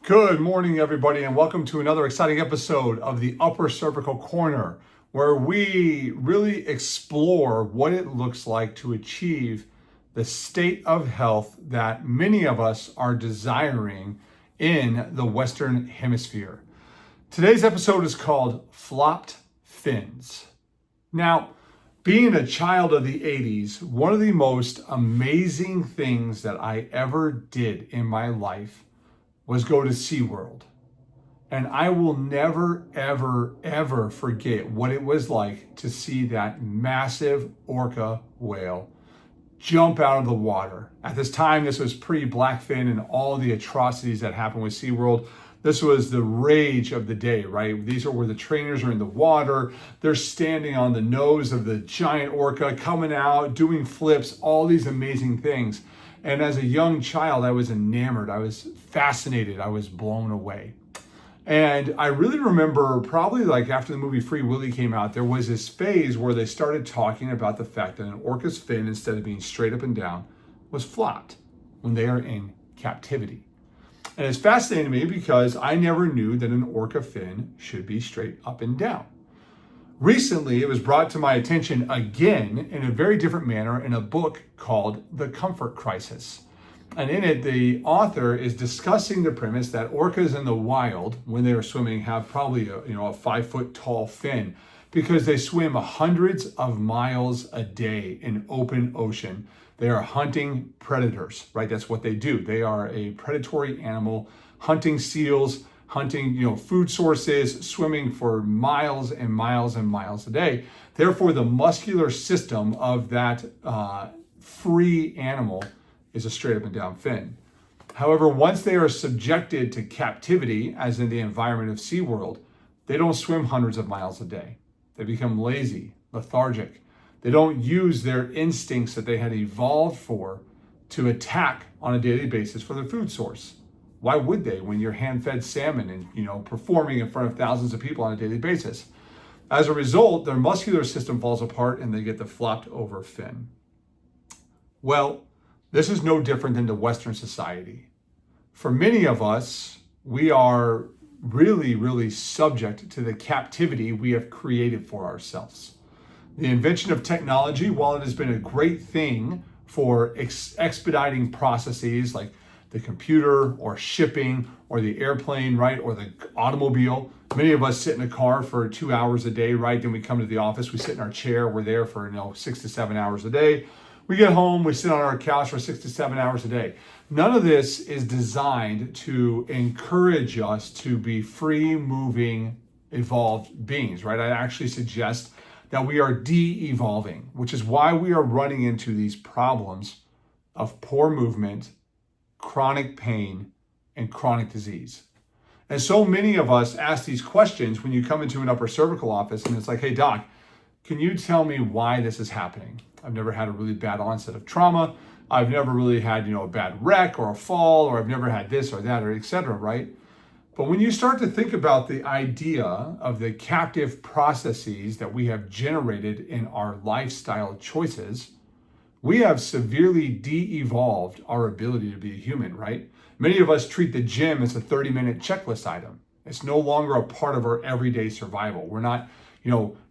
Good morning, everybody, and welcome to another exciting episode of the Upper Cervical Corner, where we really explore what it looks like to achieve the state of health that many of us are desiring in the Western Hemisphere. Today's episode is called Flopped Fins. Now, being a child of the 80s, one of the most amazing things that I ever did in my life was go to SeaWorld. And I will never, ever, ever forget what it was like to see that massive orca whale jump out of the water. At this time, this was pre-Blackfin and all the atrocities that happened with SeaWorld. This was the rage of the day, right? These are where the trainers are in the water. They're standing on the nose of the giant orca, coming out, doing flips, all these amazing things. And as a young child, I was enamored, I was fascinated, I was blown away. And I really remember probably like after the movie Free Willy came out, there was this phase where they started talking about the fact that an orca's fin, instead of being straight up and down, was flopped when they are in captivity. And it's fascinating to me because I never knew that an orca fin should be straight up and down. Recently, it was brought to my attention again in a very different manner in a book called The Comfort Crisis. And in it, the author is discussing the premise that orcas in the wild, when they are swimming, have probably a 5-foot tall fin because they swim hundreds of miles a day in open ocean. They are hunting predators, right? That's what they do. They are a predatory animal, hunting seals, hunting, food sources, swimming for miles and miles and miles a day. Therefore, the muscular system of that free animal is a straight up and down fin. However, once they are subjected to captivity, as in the environment of SeaWorld, they don't swim hundreds of miles a day. They become lazy, lethargic. They don't use their instincts that they had evolved for to attack on a daily basis for their food source. Why would they when you're hand-fed salmon and performing in front of thousands of people on a daily basis? As a result, their muscular system falls apart and they get the flopped over fin. Well, this is no different than the Western society. For many of us, we are really, really subject to the captivity we have created for ourselves. The invention of technology, while it has been a great thing for expediting processes like the computer or shipping or the airplane, right? Or the automobile. Many of us sit in a car for 2 hours a day, right? Then we come to the office, we sit in our chair, we're there for 6 to 7 hours a day. We get home, we sit on our couch for 6 to 7 hours a day. None of this is designed to encourage us to be free moving, evolved beings, right? I actually suggest that we are de-evolving, which is why we are running into these problems of poor movement, chronic pain, and chronic disease. And so many of us ask these questions when you come into an upper cervical office and it's like, hey doc, can you tell me why this is happening? I've never had a really bad onset of trauma. I've never really had, a bad wreck or a fall, or I've never had this or that, or etc., right? But when you start to think about the idea of the captive processes that we have generated in our lifestyle choices, we have severely de-evolved our ability to be a human, right? Many of us treat the gym as a 30-minute checklist item. It's no longer a part of our everyday survival. We're not,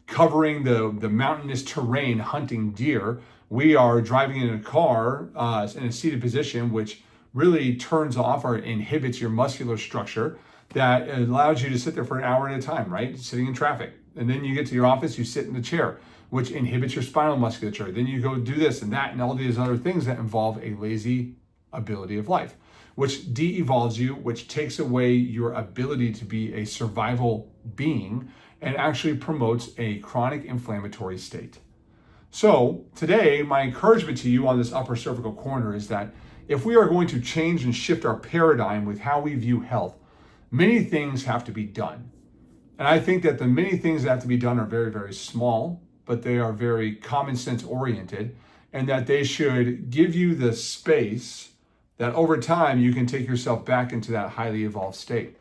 covering the mountainous terrain hunting deer. We are driving in a car in a seated position, which really turns off or inhibits your muscular structure that allows you to sit there for an hour at a time, right? Sitting in traffic. And then you get to your office, you sit in the chair, which inhibits your spinal musculature. Then you go do this and that and all these other things that involve a lazy ability of life, which de-evolves you, which takes away your ability to be a survival being and actually promotes a chronic inflammatory state. So today, my encouragement to you on this upper cervical corner is that if we are going to change and shift our paradigm with how we view health, many things have to be done. And I think that the many things that have to be done are very, very small, but they are very common sense oriented, and that they should give you the space that over time you can take yourself back into that highly evolved state.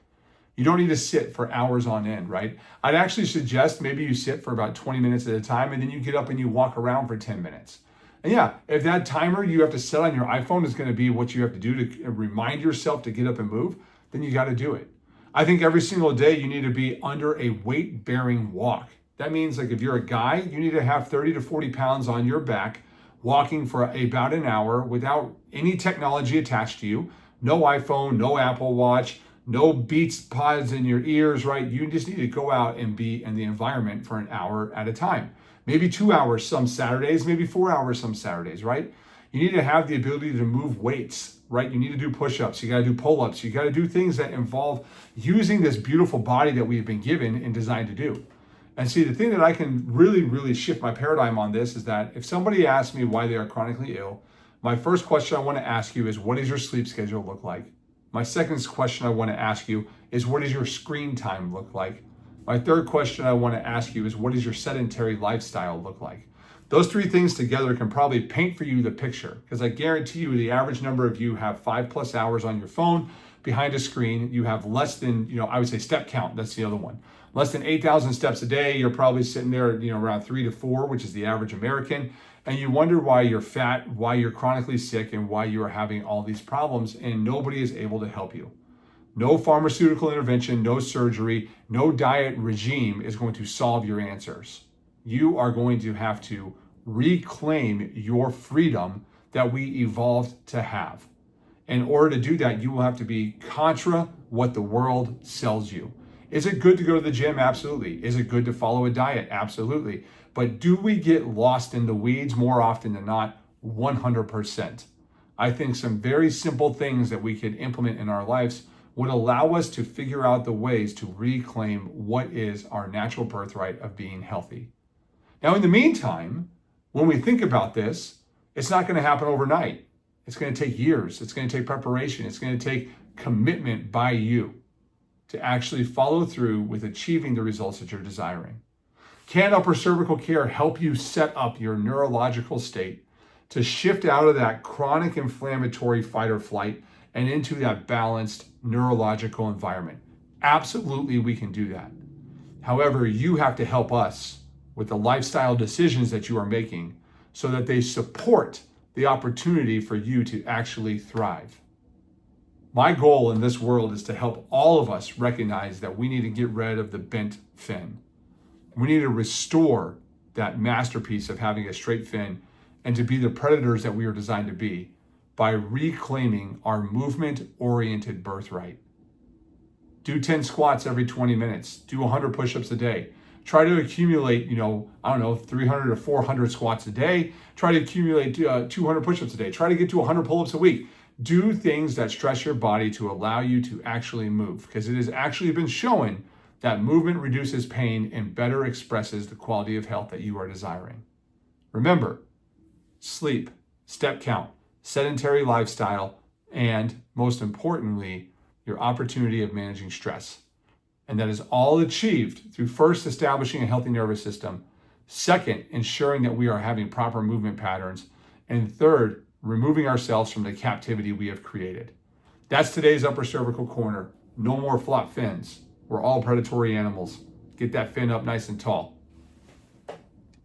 You don't need to sit for hours on end, right? I'd actually suggest maybe you sit for about 20 minutes at a time and then you get up and you walk around for 10 minutes. And yeah, if that timer you have to set on your iPhone is going to be what you have to do to remind yourself to get up and move, then you got to do it. I think every single day you need to be under a weight-bearing walk. That means like if you're a guy, you need to have 30 to 40 pounds on your back, walking for about an hour without any technology attached to you. No iPhone, no Apple Watch, no Beats pods in your ears, right? You just need to go out and be in the environment for an hour at a time. Maybe 2 hours some Saturdays, maybe 4 hours some Saturdays, right? You need to have the ability to move weights, right? You need to do push-ups, you got to do pull-ups, you got to do things that involve using this beautiful body that we've been given and designed to do. And see, the thing that I can really shift my paradigm on this is that if somebody asks me why they are chronically ill, my first question I want to ask you is, what does your sleep schedule look like? My second question I want to ask you is, what does your screen time look like? My third question I want to ask you is, what does your sedentary lifestyle look like? Those three things together can probably paint for you the picture, because I guarantee you the average number of you have 5+ hours on your phone behind a screen. You have less than, I would say step count, that's the other one. Less than 8,000 steps a day. You're probably sitting there, around 3 to 4, which is the average American. And you wonder why you're fat, why you're chronically sick, and why you are having all these problems, and nobody is able to help you. No pharmaceutical intervention, no surgery, no diet regime is going to solve your answers. You are going to have to reclaim your freedom that we evolved to have. In order to do that, you will have to be contra what the world sells you. Is it good to go to the gym? Absolutely. Is it good to follow a diet? Absolutely. But do we get lost in the weeds more often than not? 100%. I think some very simple things that we could implement in our lives would allow us to figure out the ways to reclaim what is our natural birthright of being healthy. Now, in the meantime, when we think about this, it's not going to happen overnight. It's going to take years. It's going to take preparation. It's going to take commitment by you to actually follow through with achieving the results that you're desiring. Can Upper Cervical Care help you set up your neurological state to shift out of that chronic inflammatory fight or flight and into that balanced neurological environment? Absolutely, we can do that. However, you have to help us with the lifestyle decisions that you are making so that they support the opportunity for you to actually thrive. My goal in this world is to help all of us recognize that we need to get rid of the bent fin. We need to restore that masterpiece of having a straight fin and to be the predators that we are designed to be by reclaiming our movement-oriented birthright. Do 10 squats every 20 minutes. Do 100 push-ups a day. Try to accumulate, 300 or 400 squats a day. Try to accumulate 200 push-ups a day. Try to get to 100 pull-ups a week. Do things that stress your body to allow you to actually move, because it has actually been shown that movement reduces pain and better expresses the quality of health that you are desiring. Remember, sleep, step count, sedentary lifestyle, and most importantly, your opportunity of managing stress. And that is all achieved through first establishing a healthy nervous system, second, ensuring that we are having proper movement patterns, and third, removing ourselves from the captivity we have created. That's today's Upper Cervical Corner. No more flop fins. We're all predatory animals. Get that fin up nice and tall.